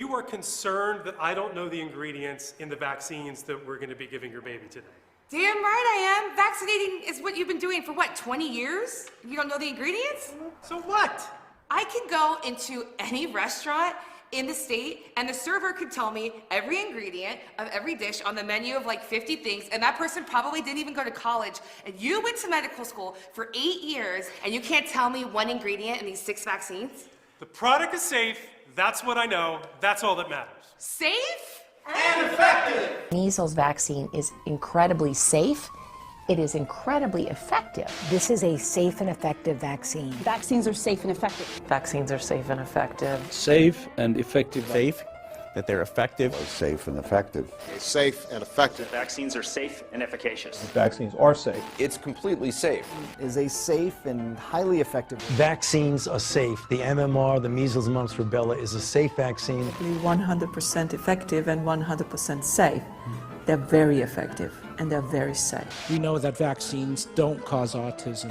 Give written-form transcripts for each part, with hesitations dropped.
You are concerned that I don't know the ingredients in the vaccines that we're going to be giving your baby today. Damn right I am. Vaccinating is what you've been doing for what, 20 years? You don't know the ingredients? So what? I can go into any restaurant in the state and the server could tell me every ingredient of every dish on the menu of like 50 things, and that person probably didn't even go to college, and you went to medical school for 8 years and you can't tell me one ingredient in these 6 vaccines? The product is safe. That's what I know. That's all that matters. Safe? And effective! Measles vaccine is incredibly safe. It is incredibly effective. This is a safe and effective vaccine. Vaccines are safe and effective. Vaccines are safe and effective. Safe and effective. Safe, that they're effective. Safe and effective. Safe and effective. Vaccines are safe and efficacious. Vaccines are safe. It's completely safe. Is a safe and highly effective. Vaccines are safe. The MMR, the measles, mumps, rubella, is a safe vaccine. 100% effective and 100% safe. They're very effective and they're very safe. We know that vaccines don't cause autism.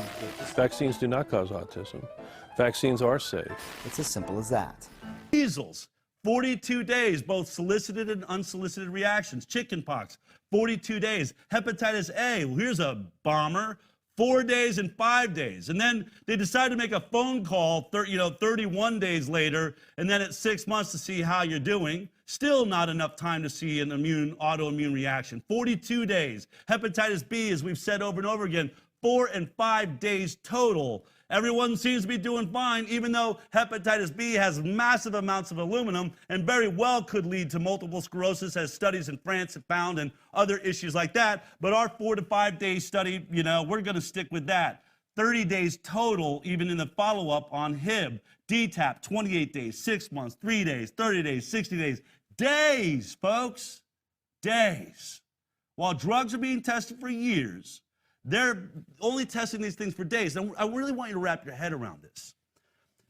Vaccines do not cause autism. Vaccines are safe. It's as simple as that. Measles, 42 days, both solicited and unsolicited reactions. Chickenpox, 42 days. Hepatitis A, here's a bomber, 4 days and 5 days. And then they decided to make a phone call 31 days later, and then at 6 months to see how you're doing. Still not enough time to see an autoimmune reaction. 42 days. Hepatitis B, as we've said over and over again, 4 and 5 days total. Everyone seems to be doing fine, even though hepatitis B has massive amounts of aluminum and very well could lead to multiple sclerosis, as studies in France have found, and other issues like that. But our 4 to 5 day study, we're going to stick with that. 30 days total, even in the follow-up on HIB. DTaP, 28 days, 6 months, 3 days, 30 days, 60 days. Days, folks. Days. While drugs are being tested for years, they're only testing these things for days. And I really want you to wrap your head around this.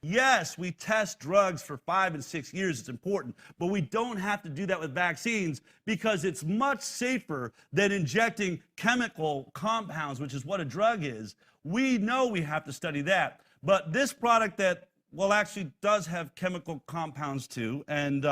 Yes, we test drugs for 5 and 6 years. It's important. But we don't have to do that with vaccines because it's much safer than injecting chemical compounds, which is what a drug is. We know we have to study that. But this product that, actually does have chemical compounds too. And,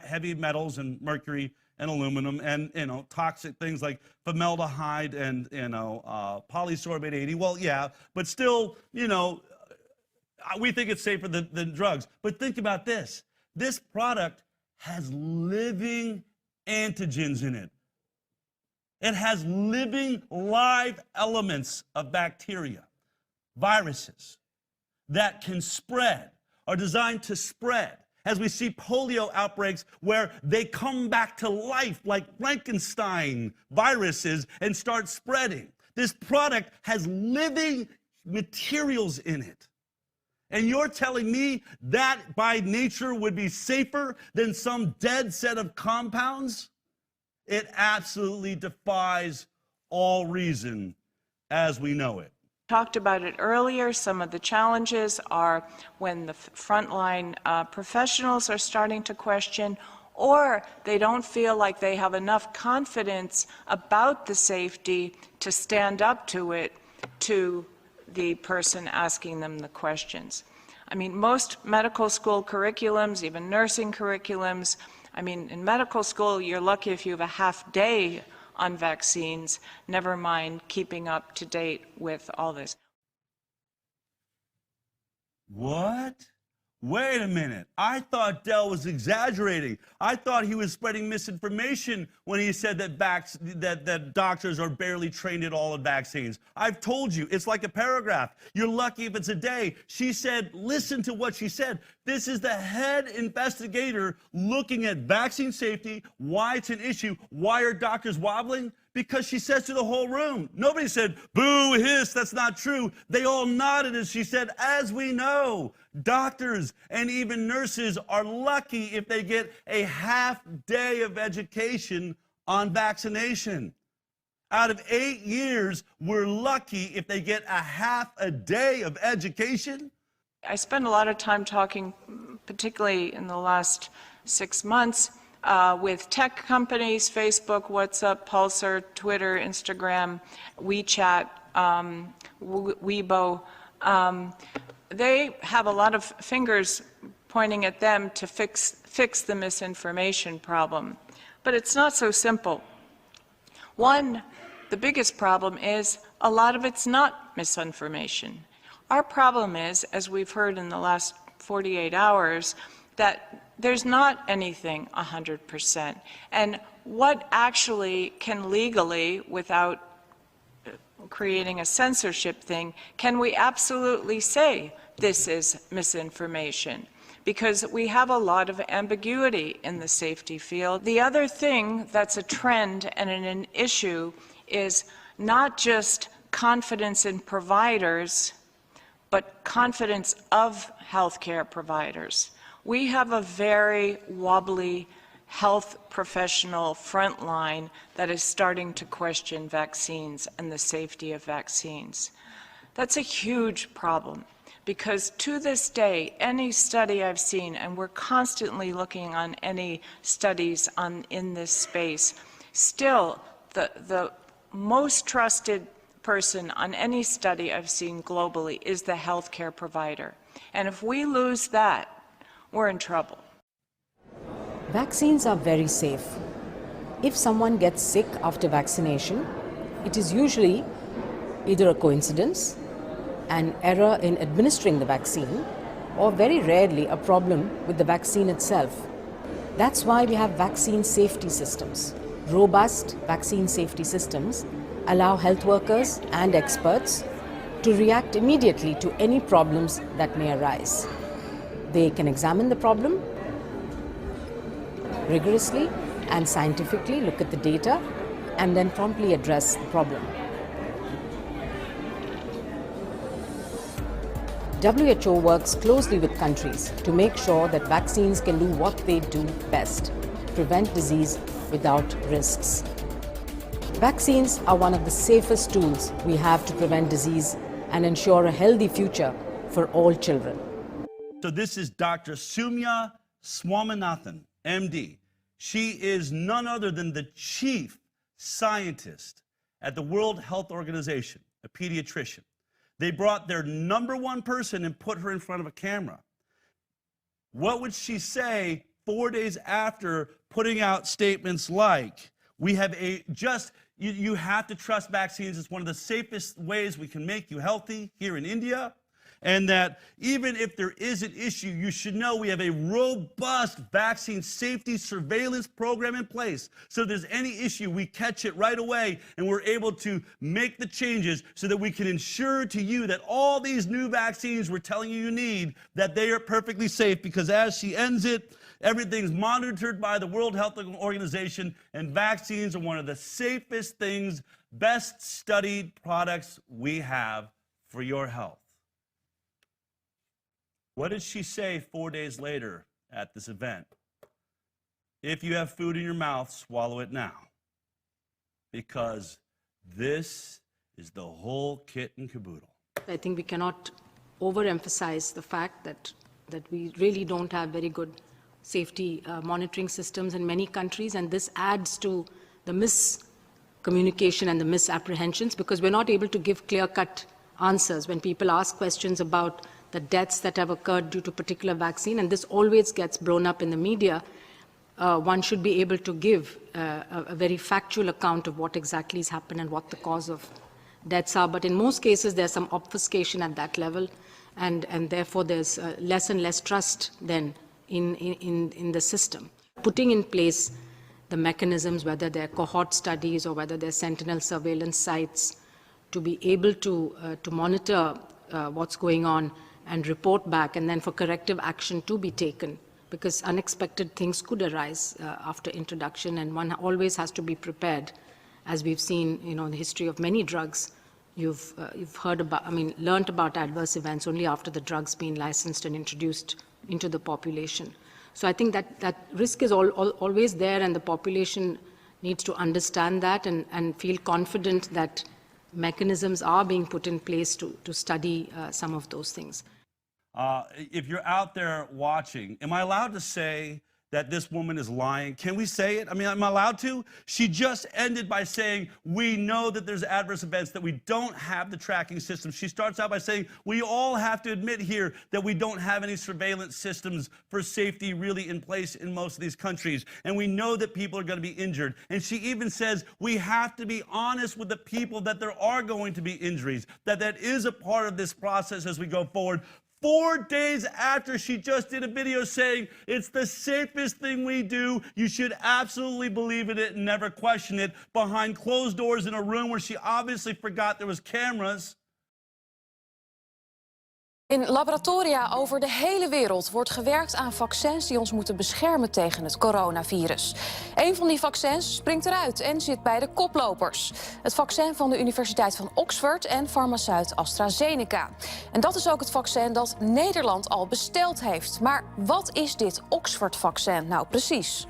heavy metals and mercury and aluminum and, toxic things like formaldehyde and, polysorbate 80. But still, we think it's safer than drugs. But think about this. This product has living antigens in it. It has living live elements of bacteria, viruses that can spread, are designed to spread. As we see polio outbreaks where they come back to life like Frankenstein viruses and start spreading. This product has living materials in it. And you're telling me that by nature would be safer than some dead set of compounds? It absolutely defies all reason as we know it. Talked about it earlier. Some of the challenges are when the frontline professionals are starting to question, or they don't feel like they have enough confidence about the safety to stand up to it to the person asking them the questions. I mean, most medical school curriculums, even nursing curriculums, in medical school, you're lucky if you have a half day on vaccines, never mind keeping up to date with all this. What? Wait a minute. I thought Dell was exaggerating. I thought he was spreading misinformation when he said that doctors are barely trained at all in vaccines. I've told you, it's like a paragraph. You're lucky if it's a day. She said, listen to what she said. This is the head investigator looking at vaccine safety, why it's an issue. Why are doctors wobbling? Because she says to the whole room. Nobody said, boo, hiss, that's not true. They all nodded as she said, as we know, doctors and even nurses are lucky if they get a half day of education on vaccination. Out of 8 years, we're lucky if they get a half a day of education. I spend a lot of time talking, particularly in the last 6 months, with tech companies, Facebook, WhatsApp, Pulsar, Twitter, Instagram, WeChat, Weibo. They have a lot of fingers pointing at them to fix fix the misinformation problem. But it's not so simple. One, the biggest problem is a lot of it's not misinformation. Our problem is, as we've heard in the last 48 hours, that there's not anything 100%. And what actually can legally, without creating a censorship thing, can we absolutely say this is misinformation? Because we have a lot of ambiguity in the safety field. The other thing that's a trend and an issue is not just confidence in providers, but confidence of healthcare providers. We have a very wobbly health professional frontline that is starting to question vaccines and the safety of vaccines. That's a huge problem, because to this day, any study I've seen, and we're constantly looking on any studies in this space, still the most trusted person on any study I've seen globally is the healthcare provider. And if we lose that, we're in trouble. Vaccines are very safe. If someone gets sick after vaccination, it is usually either a coincidence, an error in administering the vaccine, or very rarely a problem with the vaccine itself. That's why we have vaccine safety systems. Robust vaccine safety systems allow health workers and experts to react immediately to any problems that may arise. They can examine the problem rigorously and scientifically, look at the data, and then promptly address the problem. WHO works closely with countries to make sure that vaccines can do what they do best, prevent disease without risks. Vaccines are one of the safest tools we have to prevent disease and ensure a healthy future for all children. So this is Dr. Soumya Swaminathan, MD. She is none other than the chief scientist at the World Health Organization, a pediatrician. They brought their #1 person and put her in front of a camera. What would she say 4 days after putting out statements like, we have you have to trust vaccines. It's one of the safest ways we can make you healthy here in India. And that even if there is an issue, you should know we have a robust vaccine safety surveillance program in place. So if there's any issue, we catch it right away and we're able to make the changes so that we can ensure to you that all these new vaccines we're telling you need, that they are perfectly safe. Because as she ends it, everything's monitored by the World Health Organization, and vaccines are one of the safest things, best studied products we have for your health. What did she say 4 days later at this event? If you have food in your mouth, swallow it now. Because this is the whole kit and caboodle. I think we cannot overemphasize the fact that we really don't have very good safety monitoring systems in many countries, and this adds to the miscommunication and the misapprehensions, because we're not able to give clear-cut answers when people ask questions about the deaths that have occurred due to particular vaccine, and this always gets blown up in the media. One should be able to give a very factual account of what exactly has happened and what the cause of deaths are. But in most cases, there's some obfuscation at that level, and therefore there's less and less trust then in the system. Putting in place the mechanisms, whether they're cohort studies or whether they're sentinel surveillance sites, to be able to monitor what's going on and report back, and then for corrective action to be taken, because unexpected things could arise after introduction, and one always has to be prepared. As we've seen, in the history of many drugs, you've heard about, learned about adverse events only after the drug's been licensed and introduced into the population. So I think that risk is always there, and the population needs to understand that and feel confident that mechanisms are being put in place to study some of those things. If you're out there watching, am I allowed to say that this woman is lying? Can we say it? I mean, am I allowed to? She just ended by saying, we know that there's adverse events, that we don't have the tracking system. She starts out by saying, we all have to admit here that we don't have any surveillance systems for safety really in place in most of these countries. And we know that people are going to be injured. And she even says, we have to be honest with the people that there are going to be injuries, that is a part of this process as we go forward. 4 days after she just did a video saying it's the safest thing we do, you should absolutely believe in it and never question it, behind closed doors in a room where she obviously forgot there was cameras. In laboratoria over de hele wereld wordt gewerkt aan vaccins die ons moeten beschermen tegen het coronavirus. Een van die vaccins springt eruit en zit bij de koplopers. Het vaccin van de Universiteit van Oxford en farmaceut AstraZeneca. En dat is ook het vaccin dat Nederland al besteld heeft. Maar wat is dit Oxford-vaccin nou precies?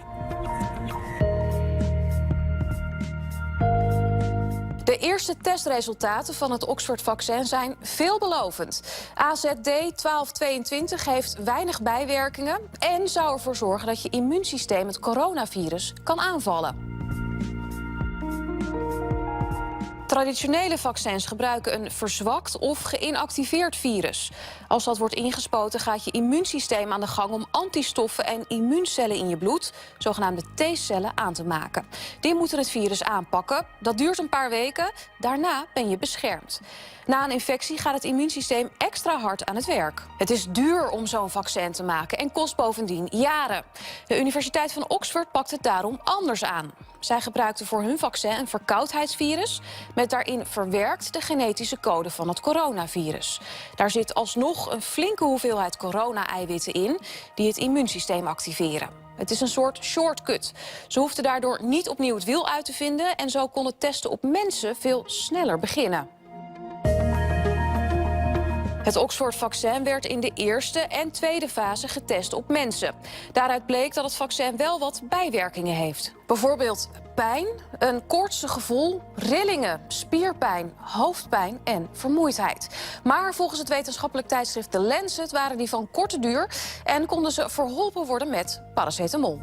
De eerste testresultaten van het Oxford-vaccin zijn veelbelovend. AZD1222 heeft weinig bijwerkingen en zou ervoor zorgen dat je immuunsysteem het coronavirus kan aanvallen. Traditionele vaccins gebruiken een verzwakt of geïnactiveerd virus. Als dat wordt ingespoten gaat je immuunsysteem aan de gang om antistoffen en immuuncellen in je bloed, zogenaamde T-cellen, aan te maken. Die moeten het virus aanpakken. Dat duurt een paar weken. Daarna ben je beschermd. Na een infectie gaat het immuunsysteem extra hard aan het werk. Het is duur om zo'n vaccin te maken en kost bovendien jaren. De Universiteit van Oxford pakt het daarom anders aan. Zij gebruikten voor hun vaccin een verkoudheidsvirus met daarin verwerkt de genetische code van het coronavirus. Daar zit alsnog een flinke hoeveelheid corona-eiwitten in die het immuunsysteem activeren. Het is een soort shortcut. Ze hoefden daardoor niet opnieuw het wiel uit te vinden en zo kon het testen op mensen veel sneller beginnen. Het Oxford-vaccin werd in de eerste en tweede fase getest op mensen. Daaruit bleek dat het vaccin wel wat bijwerkingen heeft. Bijvoorbeeld pijn, een koortsig gevoel, rillingen, spierpijn, hoofdpijn en vermoeidheid. Maar volgens het wetenschappelijk tijdschrift The Lancet waren die van korte duur en konden ze verholpen worden met paracetamol.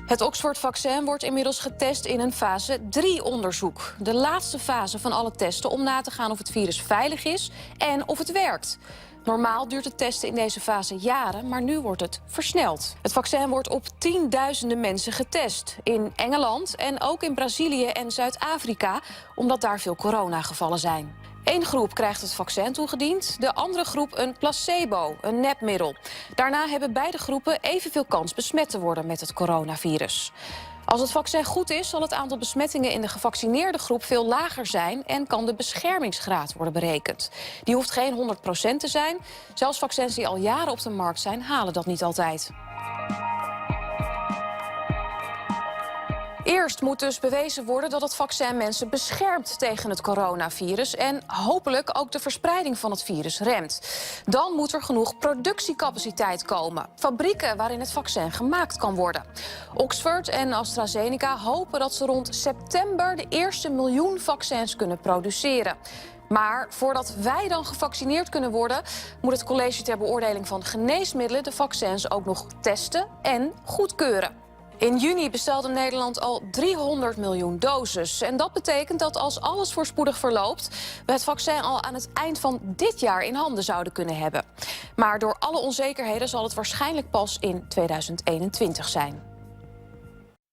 Het Oxford-vaccin wordt inmiddels getest in een fase 3-onderzoek. De laatste fase van alle testen om na te gaan of het virus veilig is en of het werkt. Normaal duurt het testen in deze fase jaren, maar nu wordt het versneld. Het vaccin wordt op tienduizenden mensen getest. In Engeland en ook in Brazilië en Zuid-Afrika, omdat daar veel coronagevallen zijn. Eén groep krijgt het vaccin toegediend, de andere groep een placebo, een nepmiddel. Daarna hebben beide groepen evenveel kans besmet te worden met het coronavirus. Als het vaccin goed is, zal het aantal besmettingen in de gevaccineerde groep veel lager zijn en kan de beschermingsgraad worden berekend. Die hoeft geen 100% te zijn. Zelfs vaccins die al jaren op de markt zijn, halen dat niet altijd. Eerst moet dus bewezen worden dat het vaccin mensen beschermt tegen het coronavirus en hopelijk ook de verspreiding van het virus remt. Dan moet er genoeg productiecapaciteit komen. Fabrieken waarin het vaccin gemaakt kan worden. Oxford en AstraZeneca hopen dat ze rond september de eerste 1 miljoen vaccins kunnen produceren. Maar voordat wij dan gevaccineerd kunnen worden, moet het College ter Beoordeling van Geneesmiddelen de vaccins ook nog testen en goedkeuren. In juni bestelde Nederland al 300 miljoen doses. En dat betekent dat als alles voorspoedig verloopt, we het vaccin al aan het eind van dit jaar in handen zouden kunnen hebben. Maar door alle onzekerheden zal het waarschijnlijk pas in 2021 zijn.